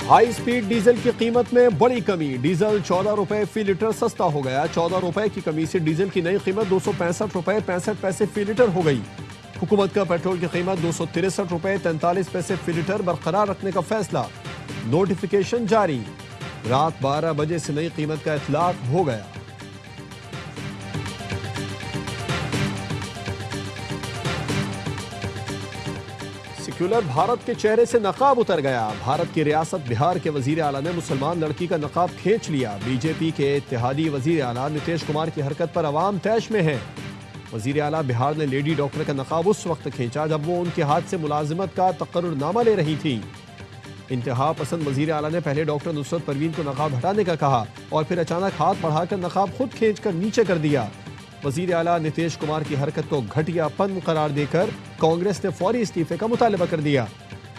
High speed diesel की कीमत में बड़ी कमी। डीजल 14 रुपए फी लीटर सस्ता हो गया। 14 रुपए की कमी से डीजल की नई कीमत 265 रुपए 65 पैसे फी लीटर हो गई। हुकूमत का पेट्रोल की कीमत 263 रुपए 43 पैसे फी लीटर बरकरार रखने का फैसला। नोटिफिकेशन जारी। रात 12 बजे से नई कीमत का इतलाक हो गया। सेक्युलर भारत के चेहरे से नकाब उतर गया। भारत की रियासत बिहार के वजीर आला ने मुसलमान लड़की का नकाब खींच लिया। बीजेपी के इत्तेहादी वजीर आला नीतीश कुमार की हरकत पर अवाम तैश में है। वजीर आला बिहार ने लेडी डॉक्टर का नकाब उस वक्त खींचा जब वो उनके हाथ से मुलाजिमत का तकर्रुरनामा ले रही थी। इंतहा पसंद वजीर आला ने पहले डॉक्टर नुसरत परवीन को नकाब हटाने का कहा और फिर अचानक हाथ बढ़ाकर नकाब खुद खींच कर नीचे कर दिया। वजीर आला नीतीश कुमार की हरकत को घटियापन करार देकर कांग्रेस ने फौरी इस्तीफे का मुतालबा कर दिया।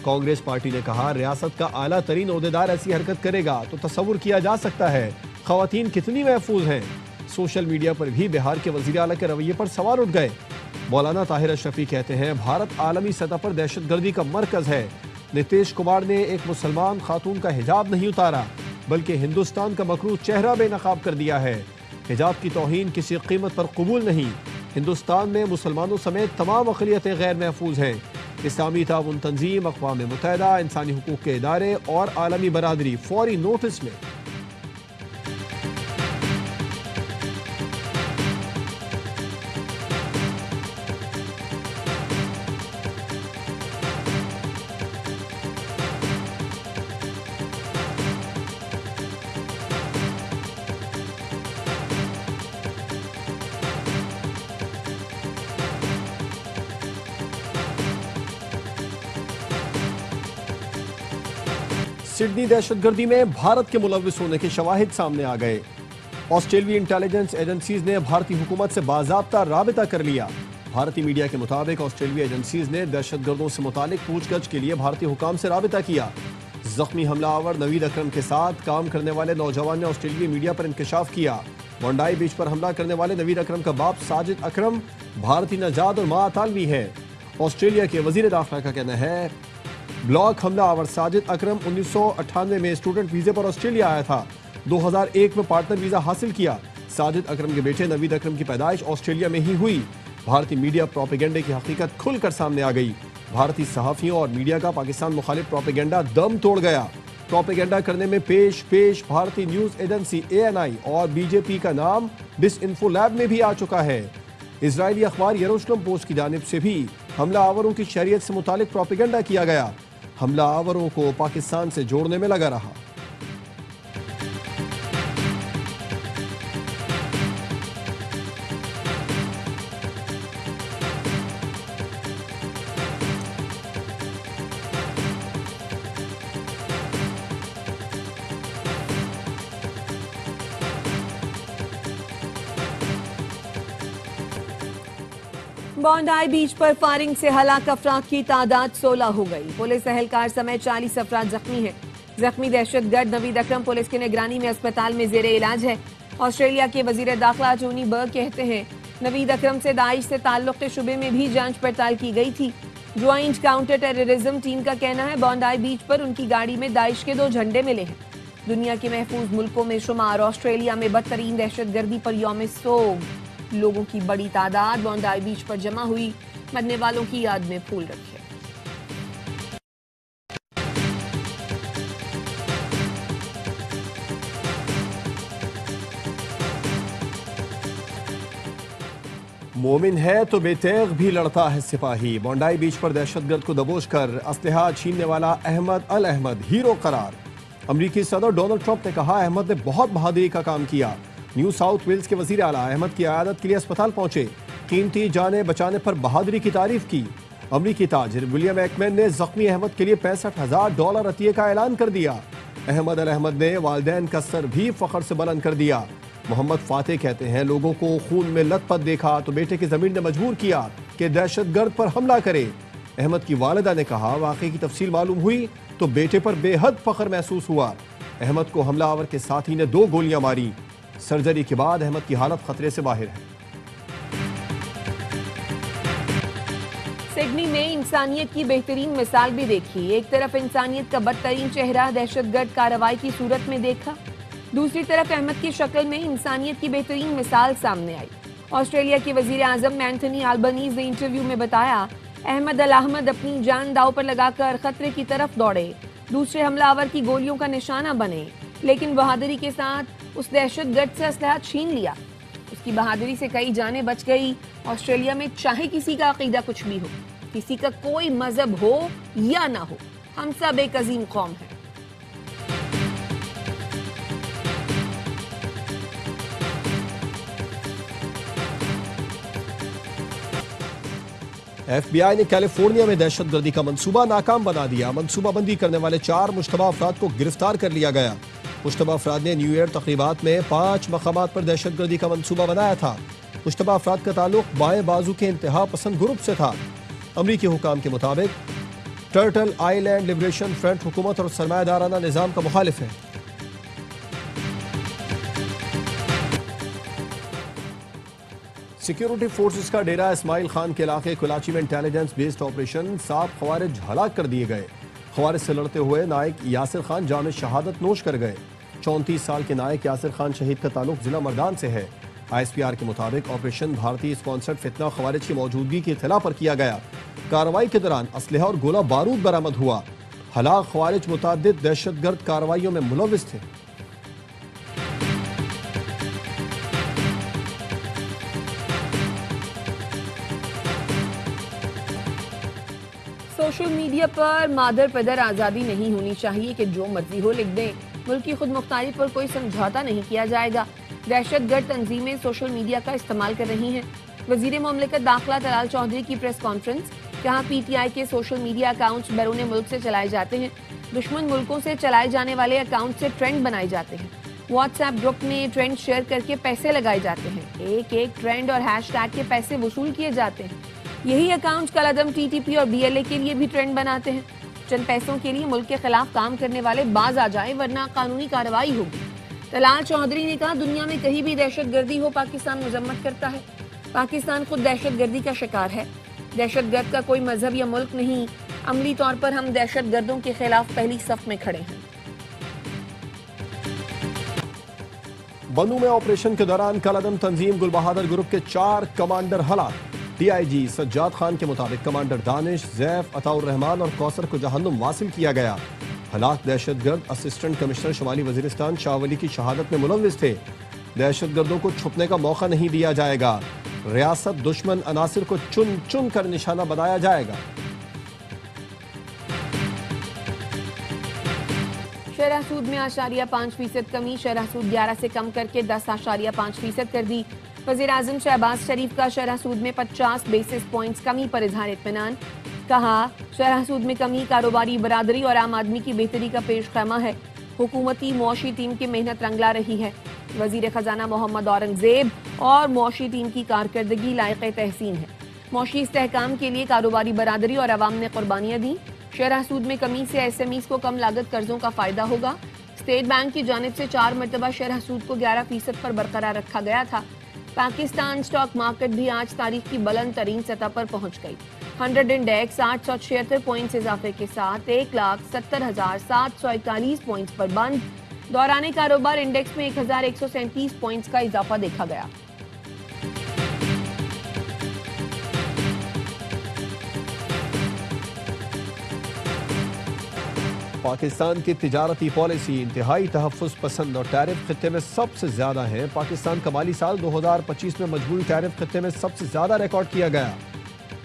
कांग्रेस पार्टी ने कहा, रियासत का आला तरीन ओहदेदार ऐसी हरकत करेगा तो तस्वुर किया जा सकता है खवातीन कितनी महफूज हैं। सोशल मीडिया पर भी बिहार के वजीर आला के रवैये पर सवाल उठ गए। मौलाना ताहिर अशरफी कहते हैं, भारत आलमी सतह पर दहशतगर्दी का मरकज है। नीतीश कुमार ने एक मुसलमान खातून का हिजाब नहीं उतारा बल्कि हिंदुस्तान का मकरूज चेहरा बेनकाब कर दिया है। हिजाब की तौहीन किसी कीमत पर कबूल नहीं। हिंदुस्तान में मुसलमानों समेत तमाम अक़लियतें गैर महफूज हैं। इस्लामी ताउन तंजीम, अक़वाम मुत्तहिदा, इंसानी हुकूक के इदारे और आलमी बरादरी फौरी नोटिस में। सिडनी दहशतगर्दी में भारत के मुलव्विस होने के शवाहिद सामने आ गए। ऑस्ट्रेलियाई इंटेलिजेंस एजेंसीज ने भारतीय हुकूमत से बाज़ाब्ता राबिता कर लिया। भारतीय मीडिया के मुताबिक ऑस्ट्रेलियाई एजेंसीज ने दहशतगर्दों से मुतालिक पूछगछ के लिए भारतीय हुकाम से राबिता किया। जख्मी हमलावर नवीद अकरम के साथ काम करने वाले नौजवान ने ऑस्ट्रेलियाई मीडिया पर इंकशाफ किया। बोंडाई बीच पर हमला करने वाले नवीद अकरम का बाप साजिद अकरम भारतीय नजाद और माँ तालवी है। ऑस्ट्रेलिया के वजीर दाखिला का कहना है, ब्लॉक हमला आवर साजिद अकरम 1998 में स्टूडेंट वीजे पर ऑस्ट्रेलिया आया था। 2001 में पार्टनर वीजा हासिल किया। साजिद अकरम के बेटे नवीद अकरम की पैदाइश ऑस्ट्रेलिया में ही हुई। भारतीय मीडिया प्रोपेगेंडे की हकीकत खुलकर सामने आ गई। भारतीय सहाफियों और मीडिया का पाकिस्तान मुखालिफ प्रोपेगेंडा दम तोड़ गया। प्रोपेगेंडा करने में पेश भारतीय न्यूज एजेंसी ANI और बीजेपी का नाम डिसइंफो लैब में भी आ चुका है। इजरायली अखबार यरूशलेम पोस्ट की जानिब से भी हमला आवरों की शरीयत से मुतालिक प्रोपेगेंडा किया गया। हमला आवरों को पाकिस्तान से जोड़ने में लगा रहा। बोंडाई बीच पर फायरिंग से हलाक अफराद की तादाद 16 हो गई। पुलिस एहलकार समेत 40 अफराद जख्मी हैं। जख्मी दहशतगर्द नवीद अकरम पुलिस की निगरानी में अस्पताल में जेरे इलाज है। ऑस्ट्रेलिया के वजीर दाखिला टोनी बर्ग कहते हैं, नवीद अकरम से दाइश से ताल्लुक के शुबे में भी जांच पड़ताल की गई थी। ज्वाइंट काउंटर टेररिज्म टीम का कहना है, बोंडाई बीच पर उनकी गाड़ी में दाइश के 2 झंडे मिले हैं। दुनिया के महफूज मुल्कों में शुमार ऑस्ट्रेलिया में बदतरीन दहशतगर्दी पर यौम सोग लोगों की बड़ी तादाद बोंडाई बीच पर जमा हुई। मरने वालों की याद में फूल रखे। मोमिन है तो बेतेग भी लड़ता है सिपाही। बोंडाई बीच पर दहशतगर्द को दबोच कर असलहा छीनने वाला अहमद अल अहमद हीरो करार। अमरीकी सदर डोनाल्ड ट्रंप ने कहा, अहमद ने बहुत बहादुरी का काम किया। न्यू साउथ वेल्स के वजीर आला अहमद की आयादत के लिए अस्पताल पहुंचे। कीमती जाने बचाने पर बहादुरी की तारीफ की। अमरीकी ताजिर विलियम एकमैन ने जख्मी अहमद के लिए $65,000 अतिये का ऐलान कर दिया। अहमद अल अहमद ने वालिदैन का सर भी फख्र से बुलंद कर दिया। मोहम्मद फातेह कहते हैं, लोगों को खून में लथपथ देखा तो बेटे की जमीन ने मजबूर किया कि दहशतगर्द पर हमला करे। अहमद की वालिदा ने कहा, वाकई की तफसील मालूम हुई तो बेटे पर बेहद फख्र महसूस हुआ। अहमद को हमलावर के साथी ने 2 गोलियां मारी। सर्जरी के बाद अहमद की हालत खतरे से बाहर है। सिडनी में इंसानियत की बेहतरीन मिसाल भी देखी। एक तरफ इंसानियत का बदतरीन चेहरा दहशतगर्द कार्रवाई की सूरत में देखा, दूसरी तरफ अहमद की शक्ल में इंसानियत की बेहतरीन मिसाल सामने आई। ऑस्ट्रेलिया के वजीर आजम एंथनी अल्बनीज ने इंटरव्यू में बताया, अहमद अल अहमद अपनी जान दांव पर लगाकर खतरे की तरफ दौड़े, दूसरे हमलावर की गोलियों का निशाना बने, लेकिन बहादुरी के साथ उस दहशतगर्द से असलहा छीन लिया। उसकी बहादुरी से कई जानें बच गई। ऑस्ट्रेलिया में चाहे किसी का अकीदा कुछ भी हो, किसी का कोई मजहब हो या ना हो, हम सब एक अजीम कौम है। FBI ने कैलिफोर्निया में दहशतगर्दी का मंसूबा नाकाम बना दिया। मंसूबाबंदी करने वाले 4 मुश्तबा अफराद को गिरफ्तार कर लिया गया। मुश्तबा अफराद ने न्यू ईयर तकरीबात में 5 मकामात पर दहशतगर्दी का मंसूबा बनाया था। मुश्तबा अफराद का ताल्लुक बाएं बाजू के इंतहा पसंद ग्रुप से था। अमरीकी हुकाम के मुताबिक टर्टल आइलैंड लिबरेशन फ्रंट हुकूमत और सरमायादाराना निज़ाम का मुखालिफ है। सिक्योरिटी फोर्सेस का डेरा इस्माइल खान के इलाके कुलाची में इंटेलिजेंस बेस्ड ऑपरेशन 7 खवारिज हलाक कर दिए गए। खवारिज से लड़ते हुए नायक यासिर खान जाम शहादत नोश कर गए। 34 साल के नायक यासिर खान शहीद का ताल्लुक जिला मर्दान से है। ISPR के मुताबिक ऑपरेशन भारतीय स्पॉन्सर्ड फितना खवारिज की मौजूदगी की इत्तला पर किया गया। कार्रवाई के दौरान असलहा और गोला बारूद बरामद हुआ। हलाक खवारिज मुतअद्दिद दहशतगर्द कार्रवाइयों में मुलव्विस थे। सोशल मीडिया पर मादर पदर आज़ादी नहीं होनी चाहिए कि जो मर्जी हो लिख दें। मुल्क की खुद मुख्तारी पर कोई समझौता नहीं किया जाएगा। दहशतगर्द तंजीमें सोशल मीडिया का इस्तेमाल कर रही हैं। वजीर मुमलिकत दाखिला तलाल चौधरी की प्रेस कॉन्फ्रेंस, जहां PTI के सोशल मीडिया अकाउंट्स बैरून मुल्क से चलाए जाते हैं। दुश्मन मुल्कों से चलाए जाने वाले अकाउंट से ट्रेंड बनाए जाते हैं। व्हाट्सएप ग्रुप में ट्रेंड शेयर करके पैसे लगाए जाते हैं। एक एक ट्रेंड और हैशटैग के पैसे वसूल किए जाते हैं। यही अकाउंट कलअदम TTP और BLA के लिए भी ट्रेंड बनाते हैं। चंद पैसों के लिए मुल्क के खिलाफ काम करने वाले बाज आ जाए, वरना कानूनी कार्रवाई होगी। तलाल चौधरी ने कहा, दुनिया में कहीं भी दहशतगर्दी हो पाकिस्तान मजम्मत करता है। पाकिस्तान खुद दहशतगर्दी का शिकार है। दहशतगर्द का कोई मजहब या मुल्क नहीं। अमली तौर पर हम दहशतगर्दों के खिलाफ पहली सफ में खड़े हैं। बन्नू में ऑपरेशन के दौरान कलअदम तंजीम गुल बहादुर ग्रुप के 4 कमांडर हलाक। DIG सज्जाद खान के मुताबिक कमांडर दानिश, जैफ, अताउर रहमान और कौसर को जहन्नुम वासिल किया गया। हलाक दहशतगर्द असिस्टेंट कमिश्नर शुमाली वजीरिस्तान शाह वली की शहादत में मुलव्विस थे। दहशतगर्दों को छुपने का मौका नहीं दिया जाएगा। रियासत दुश्मन अनासिर को चुन चुन कर निशाना बनाया जाएगा। शरह सूद में 8.5% कमी, शरह सूद 11 से कम करके 10.5% कर दी। वज़ीर आज़म शहबाज शरीफ का शरह सूद में 50 बेसिस पॉइंट्स कमी पर इजहार इत्मीनान। कहा, शरह सूद में कमी कारोबारी बरादरी और आम आदमी की बेहतरी का पेश खैमा है। हुकूमती मुआशी टीम की मेहनत रंगला रही है। वज़ीर ख़जाना मोहम्मद औरंगजेब और मुआशी टीम की कारकर्दगी लायक़ तहसीन है। मुआशी इस्तेहकाम के लिए कारोबारी बरादरी और अवाम ने कुर्बानियाँ दी। शरह सूद में कमी से SMEs को कम लागत कर्जों का फ़ायदा होगा। स्टेट बैंक की जानिब से 4 मरतबा शरह सूद को 11% पर बरकरार रखा गया था। पाकिस्तान स्टॉक मार्केट भी आज तारीख की बुलंद तरीन सतह पर पहुंच गई। 100 इंडेक्स 876 पॉइंट्स इजाफे के साथ 1,70,741 पॉइंट्स पर बंद। दौराने कारोबार इंडेक्स में 1,137 पॉइंट्स का इजाफा देखा गया। पाकिस्तान की तिजारती पॉलिसी इंतहाई तहफ़्फ़ुज़ पसंद और टैरिफ खित्ते में सबसे ज्यादा है। पाकिस्तान का माली साल 2025 में मजबूरी टैरिफ खित्ते में सबसे ज्यादा रिकॉर्ड किया गया।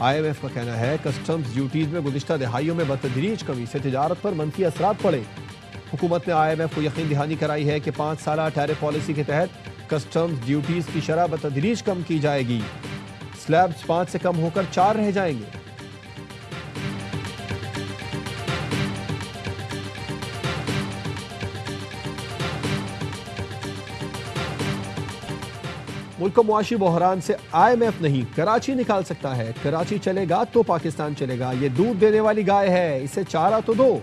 IMF का कहना है कस्टम्स ड्यूटीज में गुज़िश्ता दिहाइयों में बतदरीज कमी से तिजारत पर मनफी असरात पड़े। हुकूमत ने IMF को यकीन दहानी कराई है कि 5 साला टैरिफ पॉलिसी के तहत कस्टम्स ड्यूटीज की शरह बतदरीज कम की जाएगी। स्लैब्स 5 से कम होकर 4 रह जाएंगे। मुल्क को मुआशी बहरान से IMF नहीं कराची निकाल सकता है। कराची चलेगा तो पाकिस्तान चलेगा। ये दूध देने वाली गाय है, इसे चारा तो दो।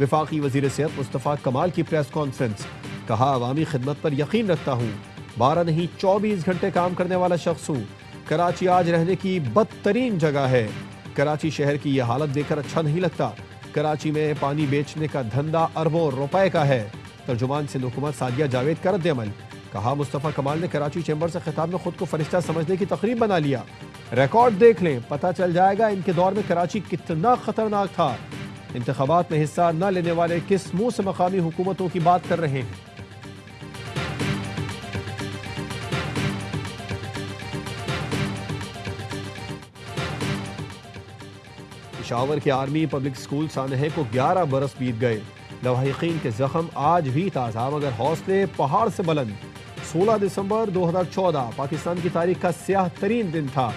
वफाकी वजीर सेहत मुस्तफ़ा कमाल की प्रेस कॉन्फ्रेंस, कहा अवामी खिदमत पर यकीन रखता हूँ, 12 नहीं 24 घंटे काम करने वाला शख्स हूँ। कराची आज रहने की बदतरीन जगह है। कराची शहर की यह हालत देखकर अच्छा नहीं लगता। कराची में पानी बेचने का धंधा अरबों रुपए का है। तर्जुमान सिंध हुकूमत सादिया जावेद का रद्द-ए-अमल। कहा, मुस्तफा कमाल ने कराची चैम्बर से खिताब में खुद को फरिश्ता समझने की तकरीब बना लिया। रिकॉर्ड देख लें, पता चल जाएगा इनके दौर में कराची कितना खतरनाक था। इंतखाबात में हिस्सा न लेने वाले किस मुंह से मकामी हुकूमतों की बात कर रहे हैं। पेशावर के आर्मी पब्लिक स्कूल सानहे को 11 बरस बीत गए। लवाहिकीन के जख्म आज भी ताज़ा मगर हौसले पहाड़ से बुलंद। 16 दिसंबर 2014 पाकिस्तान की तारीख का स्याह तरीन दिन था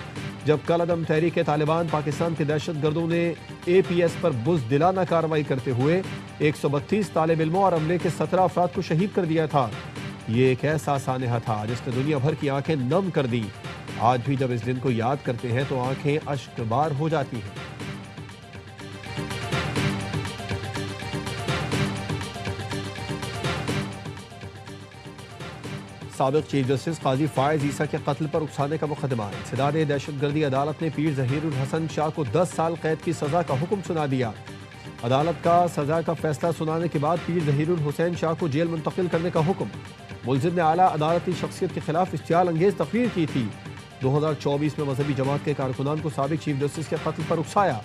जब कलअदम तहरीक तालिबान पाकिस्तान के दहशत गर्दों ने APS पर बुज़दिलाना कार्रवाई करते हुए 132 तालिब इल्मों और अमले के 17 अफराद को शहीद कर दिया था। ये एक ऐसा सानहा था जिसने दुनिया भर की आंखें नम कर दी। आज भी जब इस दिन को याद करते हैं तो आंखें अश्कबार हो जाती हैं। साबिक चीफ जस्टिस काजी फायज ईसा के कत्ल पर उकसाने का मुकदमा। इंसदाद दहशतगर्दी अदालत ने पीर जहीरुल हसन शाह को 10 साल कैद की सजा का हुक्म सुना दिया। अदालत का सजा का फैसला सुनाने के बाद पीर जहीरुल हुसैन शाह को जेल मुंतकिल करने का हुक्म। मुलजिम ने आला अदालती शख्सियत के खिलाफ इश्तियाल अंगेज तकरीर की थी। 2024 में मजहबी जमात के कारकुनान को साबिक चीफ जस्टिस के कत्ल पर उकसाया।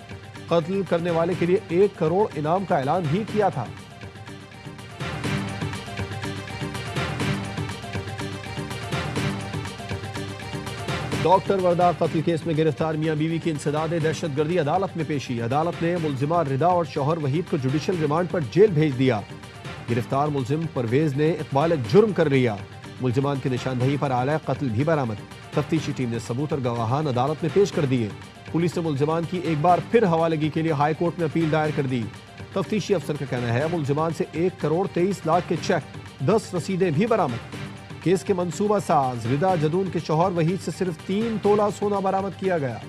कत्ल करने वाले के लिए 1 करोड़ इनाम का ऐलान भी किया था। डॉक्टर वर्दा कत्ल केस में गिरफ्तार मियां बीवी की इंसदाद दहशतगर्दी अदालत में पेशी। अदालत ने मुलजिमा रिदा और शौहर वहीद को जुडिशल रिमांड पर जेल भेज दिया। गिरफ्तार मुलजिम परवेज ने इकबाल जुर्म कर लिया। मुलजिमान की निशानदही पर आला कत्ल भी बरामद। तफ्तीशी टीम ने सबूत और गवाहान अदालत में पेश कर दिए। पुलिस ने मुलजिमान की एक बार फिर हवालगी के लिए हाई कोर्ट में अपील दायर कर दी। तफ्तीशी अफसर का कहना है मुलजिमान से 1 करोड़ 23 लाख के चेक, 10 रसीदें भी बरामद। केस के मंसूबा साज रिदा जदून के शौहर वहीद से सिर्फ 3 तोला सोना बरामद किया गया।